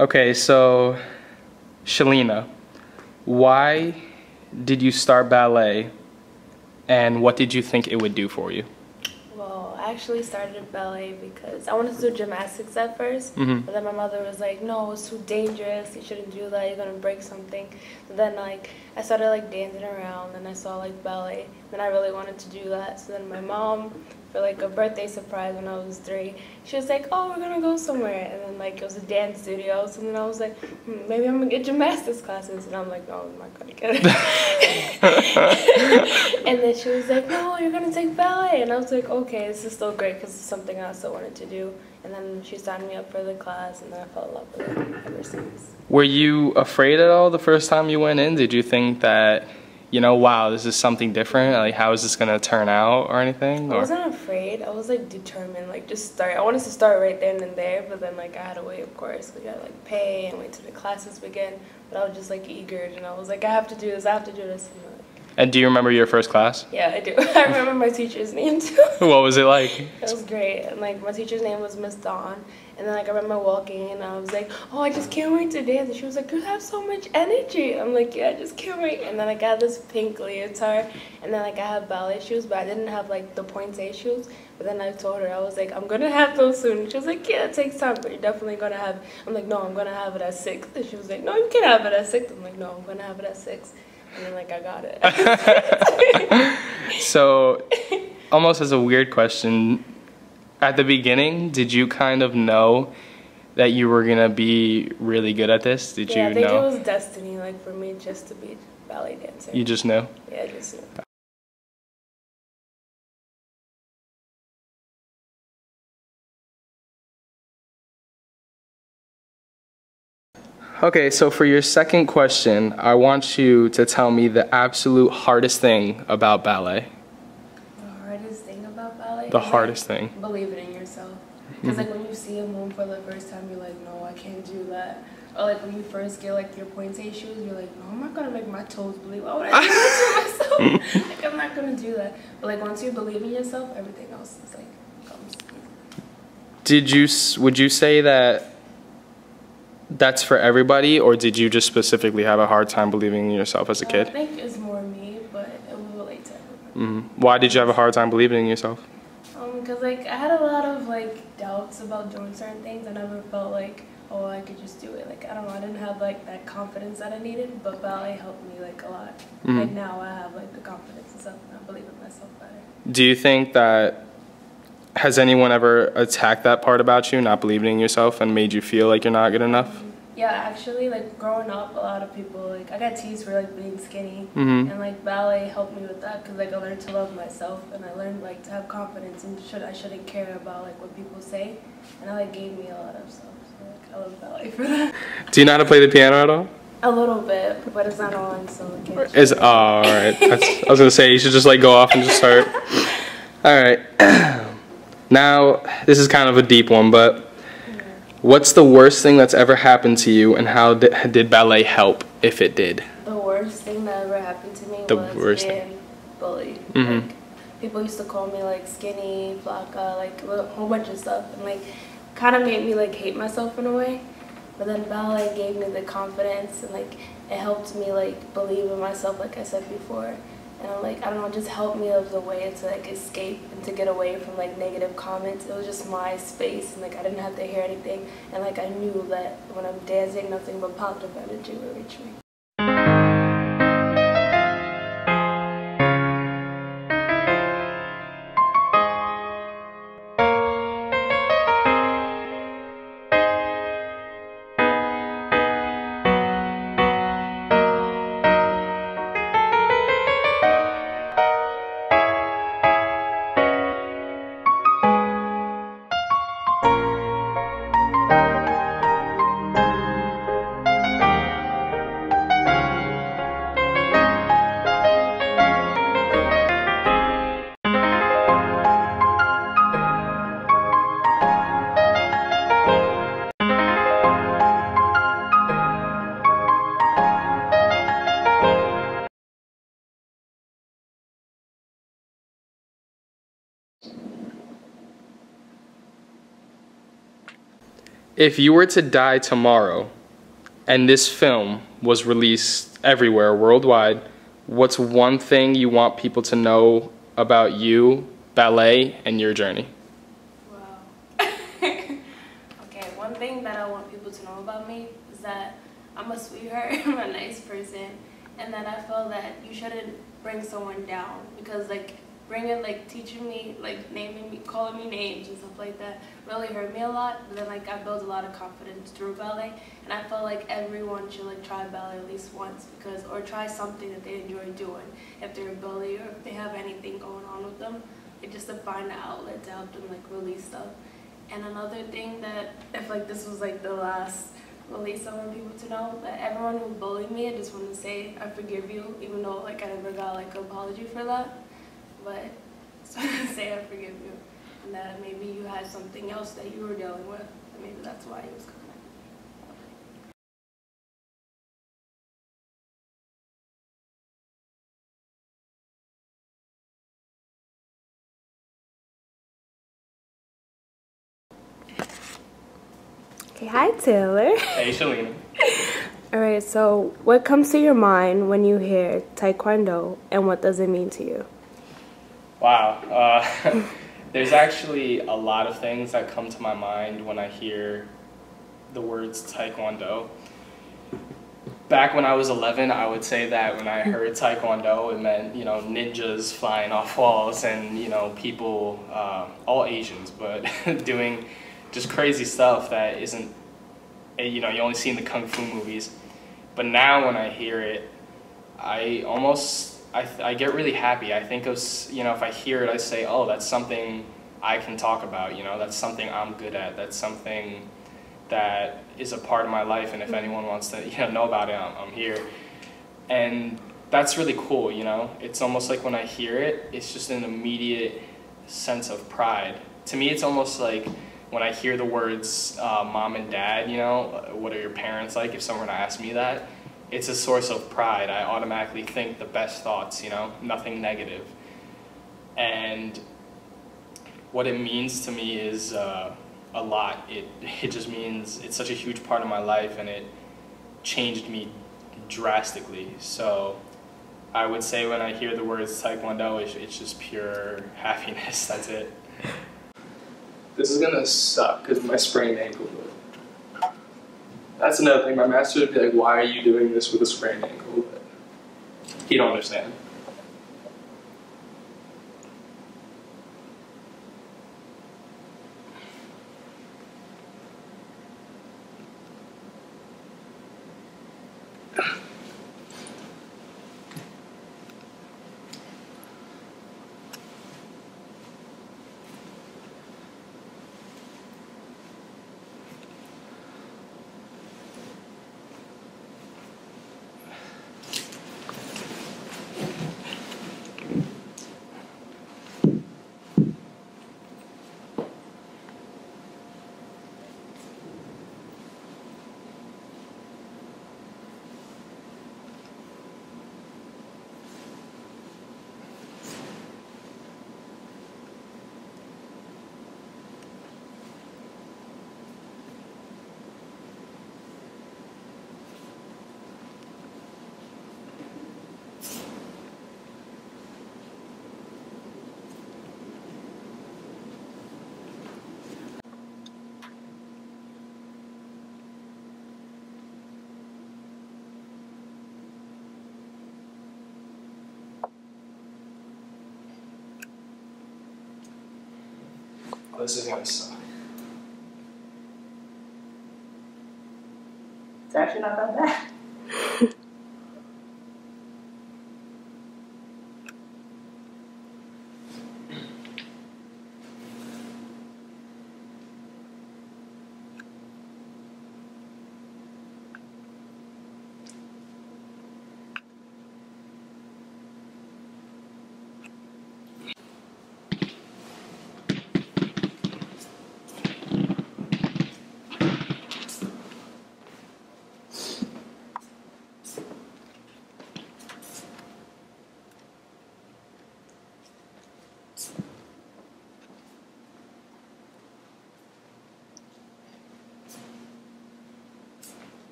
Okay, so Shalina, why did you start ballet and what did you think it would do for you? Well, I actually started ballet because I wanted to do gymnastics at 1st, Mhm. but then my mother was like, no, it's too dangerous, you shouldn't do that, you're gonna break something. So then I started dancing around and I saw ballet, then I really wanted to do that. So then my mom, for a birthday surprise when I was 3, she was like, oh, we're gonna go somewhere. And then it was a dance studio, so then I was like, maybe I'm gonna get gymnastics classes. And I'm like, no, I'm not gonna get it. And then she was like, no, you're gonna take ballet. And I was like, okay, this is still great because it's something I still wanted to do. And then she signed me up for the class and then I fell in love with it ever since. Were you afraid at all the first time you went in? Did you think that, wow, this is something different? Like, how is this gonna turn out or anything? I wasn't afraid. I was determined, just start. I wanted to start right then and there, but then I had to wait, of course. We got to pay and wait till the classes begin. But I was just eager, and I was like, I have to do this. I have to do this. And do you remember your first class? Yeah, I do. I remember my teacher's name too. What was it like? It was great. And my teacher's name was Miss Dawn. And then I remember walking and I was like, oh, I just can't wait to dance. And she was like, you have so much energy. I'm like, yeah, I just can't wait. And then I got this pink leotard. And then I had ballet shoes, but I didn't have the pointe shoes. But then I told her, I was like, I'm gonna have those soon. And she was like, yeah, it takes time, but you're definitely gonna have. I'm like, no, I'm gonna have it at 6. And she was like, no, you can't have it at 6. I'm like, no, I'm gonna have it at 6. And then I got it. So, almost as a weird question, at the beginning, did you kind of know that you were gonna be really good at this? Did you know? Yeah, I think it was destiny, for me just to be a ballet dancer. You just knew? Yeah, I just knew. Okay, so for your second question, I want you to tell me the absolute hardest thing about ballet. The hardest thing about ballet? The hardest thing. Believe it in yourself. Because when you see a move for the first time, you're like, no, I can't do that. Or when you first get your pointe shoes, you're like, no, I'm not gonna make my toes bleed. Why would I do that to myself? I'm not gonna do that. But once you believe in yourself, everything else is comes. Would you say that that's for everybody, or did you just specifically have a hard time believing in yourself as a kid? I think it's more me, but it will relate to everybody. Why did you have a hard time believing in yourself? Because I had a lot of doubts about doing certain things. I never felt oh, I could just do it. I don't know, I didn't have that confidence that I needed, but ballet helped me a lot. Now I have the confidence and stuff, and I believe in myself better. Do you think that, has anyone ever attacked that part about you, not believing in yourself, and made you feel like you're not good enough? Yeah, actually, growing up, a lot of people, I got teased for being skinny, and ballet helped me with that, because I learned to love myself, and I learned to have confidence, and I shouldn't care about what people say, and it gave me a lot of stuff. So I love ballet for that. Do you know how to play the piano at all? A little bit, but it's not on, so I can't. All right. I was gonna say you should just go off and just start. All right. Now this is kind of a deep one, but what's the worst thing that's ever happened to you, and how did ballet help, if it did? The worst thing that ever happened to me was being bullied. People used to call me skinny, flaca, a whole bunch of stuff, and kind of made me hate myself in a way. But then ballet gave me the confidence, and it helped me believe in myself, like I said before. And I don't know, it just helped me as a way to escape and to get away from negative comments. It was just my space, and I didn't have to hear anything. And I knew that when I'm dancing, nothing but positive energy will reach me. If you were to die tomorrow and this film was released everywhere, worldwide, what's one thing you want people to know about you, ballet, and your journey? Wow. Okay, one thing that I want people to know about me is that I'm a sweetheart, I'm a nice person, and that I feel that you shouldn't bring someone down, because like teaching me, like naming me, calling me names and stuff like that really hurt me a lot. But then like I built a lot of confidence through ballet, and I felt like everyone should like try ballet at least once, because, or try something that they enjoy doing, if they're a bully or if they have anything going on with them, like just to find an outlet to help them like release stuff. And another thing that, if like this was like the last release, I want people to know that everyone who bullied me, I just want to say I forgive you, even though like I never got like an apology for that. But I just want to say I forgive you, and that maybe you had something else that you were dealing with, and maybe that's why he was coming at me. Okay, hi Taylor. Hey, Shalina. Alright, so what comes to your mind when you hear Taekwondo, and what does it mean to you? Wow. There's actually a lot of things that come to my mind when I hear the words Taekwondo. Back when I was 11, I would say that when I heard Taekwondo, it meant, you know, ninjas flying off walls and, you know, people, all Asians, but doing just crazy stuff that isn't, you know, you only see in the Kung Fu movies. But now when I hear it, I get really happy. I think of, you know, if I hear it, I say, oh, that's something I can talk about, you know, that's something I'm good at, that's something that is a part of my life, and if anyone wants to, you know about it, I'm here. And that's really cool, you know. It's almost like when I hear it, it's just an immediate sense of pride. To me, it's almost like when I hear the words mom and dad, you know, what are your parents like, if someone were to ask me that, it's a source of pride. I automatically think the best thoughts, you know, nothing negative. And what it means to me is a lot. It just means it's such a huge part of my life, and it changed me drastically. So I would say when I hear the words Taekwondo, it's just pure happiness. That's it. This is gonna suck because of my sprained ankle. That's another thing. My master would be like, why are you doing this with a sprained ankle? But he don't understand. This is gonna suck. It's actually not that bad.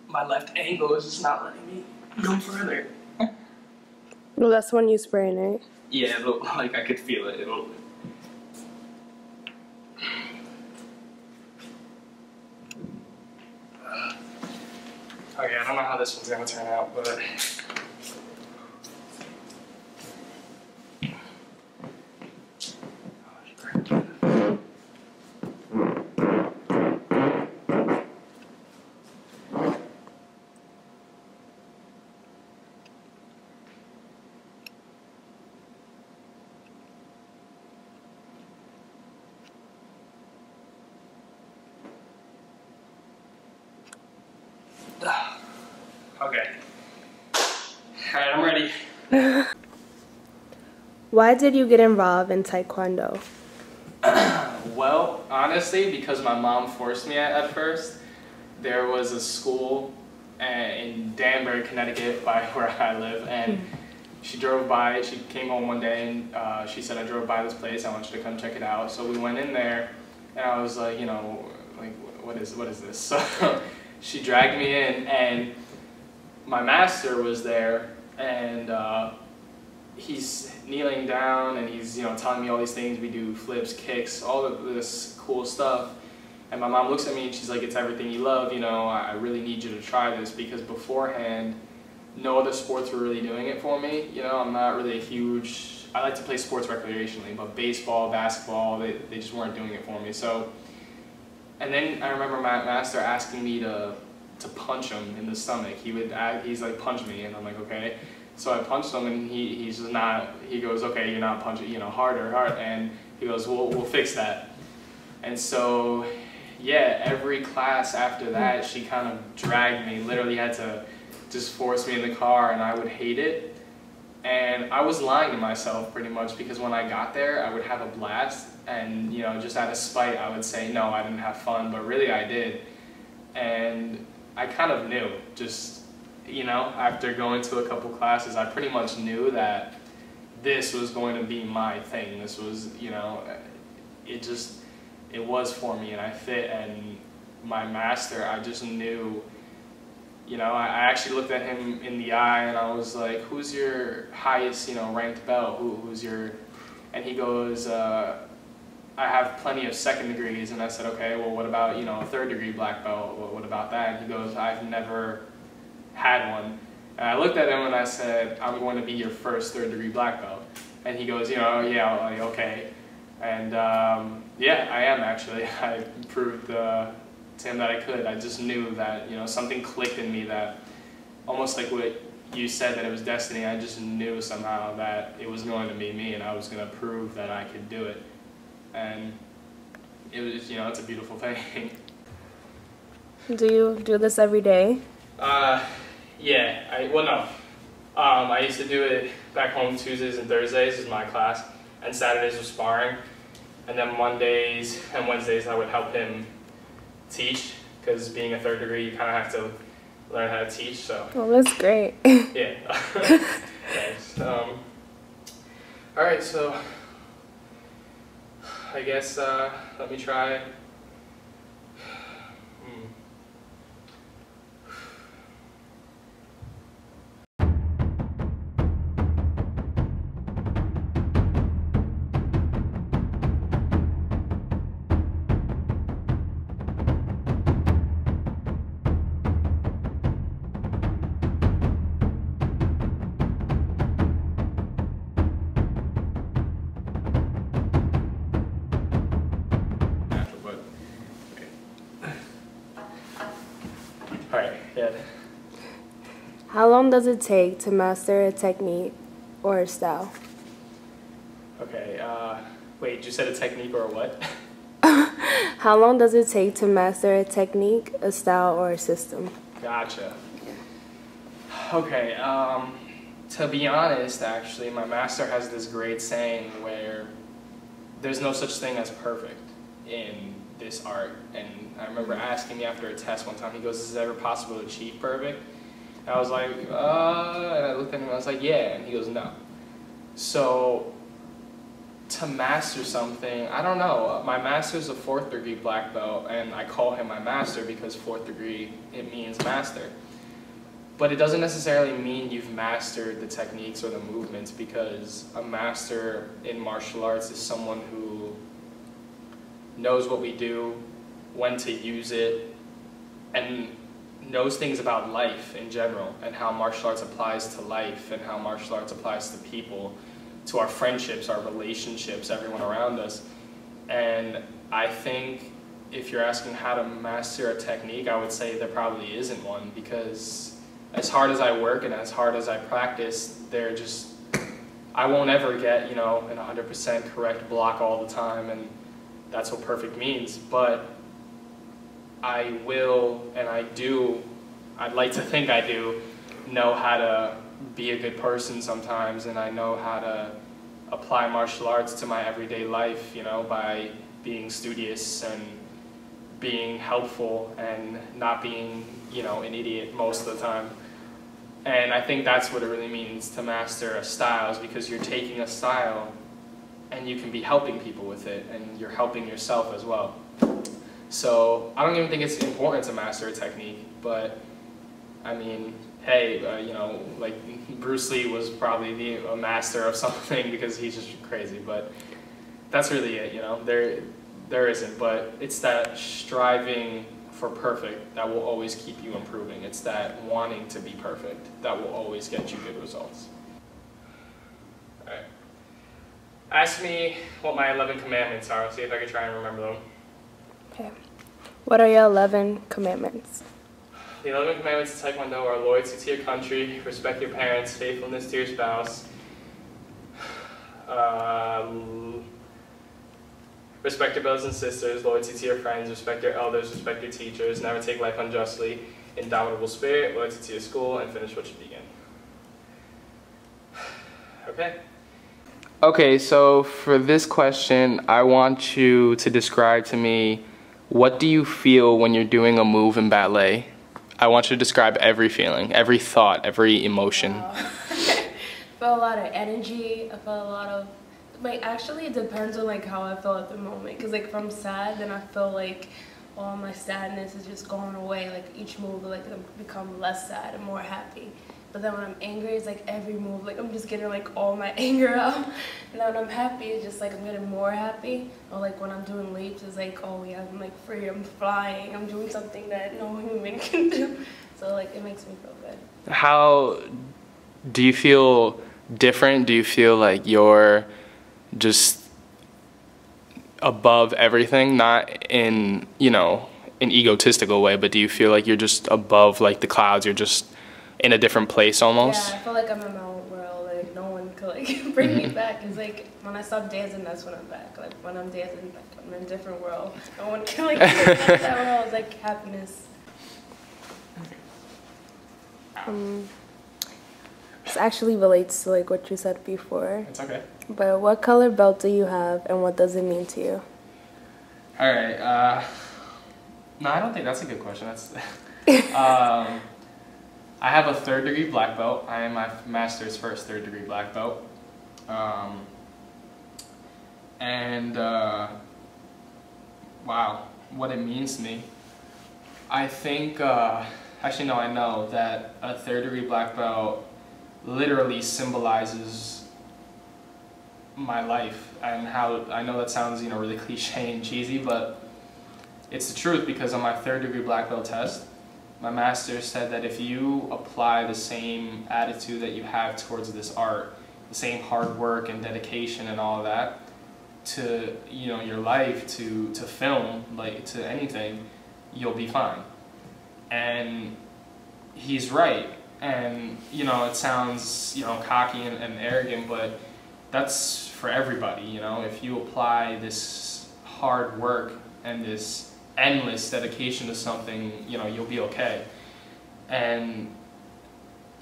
my left ankle is just not letting me go further. Well, that's when you sprain it. Yeah, like I could feel it. It'll. Okay, I don't know how this one's gonna turn out, but. Okay. Alright, I'm ready. Why did you get involved in Taekwondo? Well, honestly, because my mom forced me at first. There was a school in Danbury, Connecticut, by where I live, and she drove by. She came home one day and she said, I drove by this place, I want you to come check it out. So we went in there, and I was like, you know, like, what is this? So she dragged me in, and my master was there, and he's kneeling down, and he's, you know, telling me all these things. We do flips, kicks, all of this cool stuff. And my mom looks at me and she's like, it's everything you love, you know, I really need you to try this, because beforehand, no other sports were really doing it for me. You know, I'm not really a huge, I like to play sports recreationally, but baseball, basketball, they just weren't doing it for me. So, and then I remember my master asking me to punch him in the stomach. He's like, punch me, and I'm like, okay. So I punched him, and he's just not, he goes, okay, you're not punching, you know, harder, and he goes, we'll fix that. And so, yeah, every class after that, she kind of dragged me, literally had to just force me in the car, and I would hate it. And I was lying to myself pretty much, because when I got there, I would have a blast, and, you know, just out of spite, I would say, no, I didn't have fun, but really I did. And I kind of knew, just, you know, after going to a couple classes, I pretty much knew that this was going to be my thing. This was, you know, it was for me, and I fit. And my master, I just knew, you know, I actually looked at him in the eye, and I was like, who's your highest, you know, ranked belt? Who's your, and he goes, I have plenty of second degrees. And I said, okay, well, what about, you know, a third degree black belt? What about that? And he goes, I've never had one. And I looked at him and I said, I'm going to be your first third degree black belt. And he goes, you know, yeah, like, okay. And yeah, I am actually. I proved to him that I could. I just knew that, you know, something clicked in me, that almost like what you said, that it was destiny. I just knew somehow that it was going to be me, and I was going to prove that I could do it. And it was, you know, it's a beautiful thing. Do you do this every day? Yeah, well, no. I used to do it back home Tuesdays and Thursdays is my class, and Saturdays was sparring. And then Mondays and Wednesdays I would help him teach, because being a third degree, you kind of have to learn how to teach, so. Well, that's great. Yeah. Thanks. All right, so I guess let me try. Alright, yeah. How long does it take to master a technique or a style? Okay, wait, you said a technique or a what? How long does it take to master a technique, a style, or a system? Gotcha. Okay, to be honest, actually, my master has this great saying where there's no such thing as perfect in this art. And I remember asking me after a test one time, he goes, is it ever possible to achieve perfect? And I was like, and I looked at him and I was like, yeah. And he goes, no. So to master something, I don't know. My master's a 4th degree black belt, and I call him my master because 4th degree, it means master. But it doesn't necessarily mean you've mastered the techniques or the movements, because a master in martial arts is someone who knows what we do, when to use it, and knows things about life in general, and how martial arts applies to life, and how martial arts applies to people, to our friendships, our relationships, everyone around us. And I think if you're asking how to master a technique, I would say there probably isn't one, because as hard as I work and as hard as I practice, I won't ever get, an 100% correct block all the time, and that's what perfect means. But I will, and I do, I'd like to think I do, know how to be a good person sometimes, and I know how to apply martial arts to my everyday life, by being studious and being helpful and not being, an idiot most of the time. And I think that's what it really means to master a style, is because you're taking a style and you can be helping people with it, and you're helping yourself as well. So I don't even think it's important to master a technique, but I mean, hey, like Bruce Lee was probably a master of something because he's just crazy, but that's really it, there isn't, but it's that striving for perfect that will always keep you improving. It's that wanting to be perfect that will always get you good results. All right. Ask me what my 11 commandments are. I'll see if I can try and remember them. Okay. What are your 11 commandments? The 11 commandments of Taekwondo are loyalty to your country, respect your parents, faithfulness to your spouse, respect your brothers and sisters, loyalty to your friends, respect your elders, respect your teachers, never take life unjustly, indomitable spirit, loyalty to your school, and finish what you begin. Okay. Okay, so for this question, I want you to describe to me, what do you feel when you're doing a move in ballet? I want you to describe every feeling, every thought, every emotion. Wow. I felt a lot of energy. I felt a lot of, actually it depends on how I feel at the moment. Because if I'm sad, then I feel like all my sadness is just going away. Each move, I become less sad and more happy. But then when I'm angry, it's every move, I'm just getting all my anger out. And then when I'm happy, it's just I'm getting more happy. Or when I'm doing leaps, it's oh yeah, I'm free, I'm flying, I'm doing something that no human can do. So it makes me feel good. How do you feel different? Do you feel like you're just above everything? Not in, an egotistical way, but do you feel like you're just above the clouds? You're just in a different place almost? Yeah, I feel like I'm in my own world. No one could bring me back. It's when I stop dancing, that's when I'm back. When I'm dancing, I'm in a different world. No one can bring me back that world. It's happiness. This actually relates to what you said before. It's okay. But what color belt do you have, and what does it mean to you? All right. No, I don't think that's a good question. That's. I have a 3rd degree black belt. I am my master's first 3rd degree black belt. Wow, what it means to me. I think, actually no, I know that a 3rd degree black belt literally symbolizes my life, and how, I know that sounds, really cliche and cheesy, but it's the truth, because on my 3rd degree black belt test, my master said that if you apply the same attitude that you have towards this art, the same hard work and dedication and all of that, to your life, to film, to anything, you'll be fine. And he's right. And it sounds cocky and arrogant, but that's for everybody. If you apply this hard work and this endless dedication to something, you'll be okay. And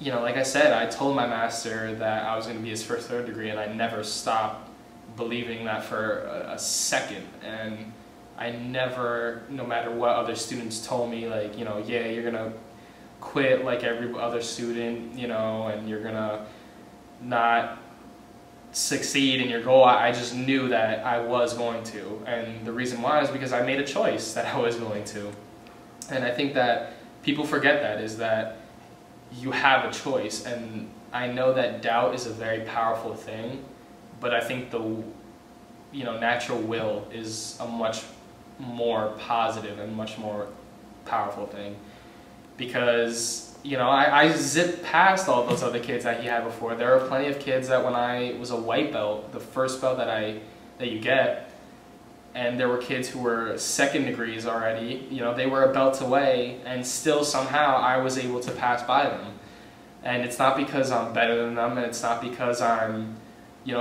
like I said, I told my master that I was going to be his first 3rd degree, and I never stopped believing that for a second. And I never, no matter what other students told me, yeah, you're gonna quit like every other student, and you're gonna not succeed in your goal, I just knew that I was going to. And the reason why is because I made a choice that I was going to. And I think that people forget that, is that you have a choice. And I know that doubt is a very powerful thing, but I think the natural will is a much more positive and much more powerful thing. Because I zipped past all those other kids that he had before. There are plenty of kids that when I was a white belt, the first belt that you get, and there were kids who were second degrees already, they were a belt away, and still somehow I was able to pass by them. And it's not because I'm better than them, and it's not because I'm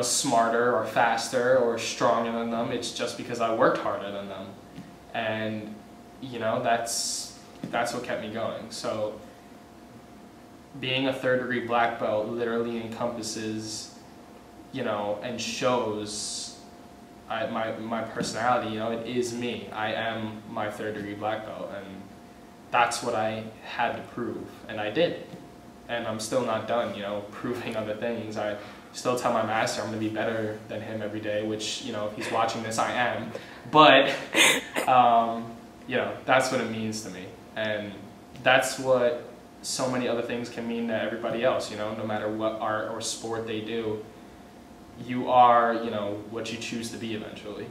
smarter or faster or stronger than them. It's just because I worked harder than them. And that's what kept me going. So being a third-degree black belt literally encompasses, and shows my personality. It is me. I am my third-degree black belt, and that's what I had to prove, and I did. And I'm still not done, proving other things. I still tell my master I'm going to be better than him every day, which, if he's watching this, I am. But, that's what it means to me. And that's what so many other things can mean to everybody else, no matter what art or sport they do. You are, what you choose to be eventually.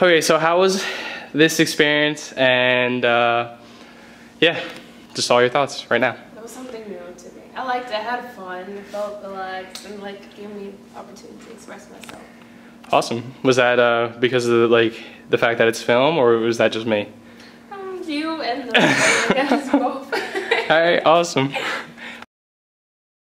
Okay, so how was this experience? And yeah, just all your thoughts right now. It was something new to me. I liked it. I had fun. It felt relaxed and gave me opportunity to express myself. Awesome. Was that because of the fact that it's film, or was that just me? You and the I guess both. All right, awesome.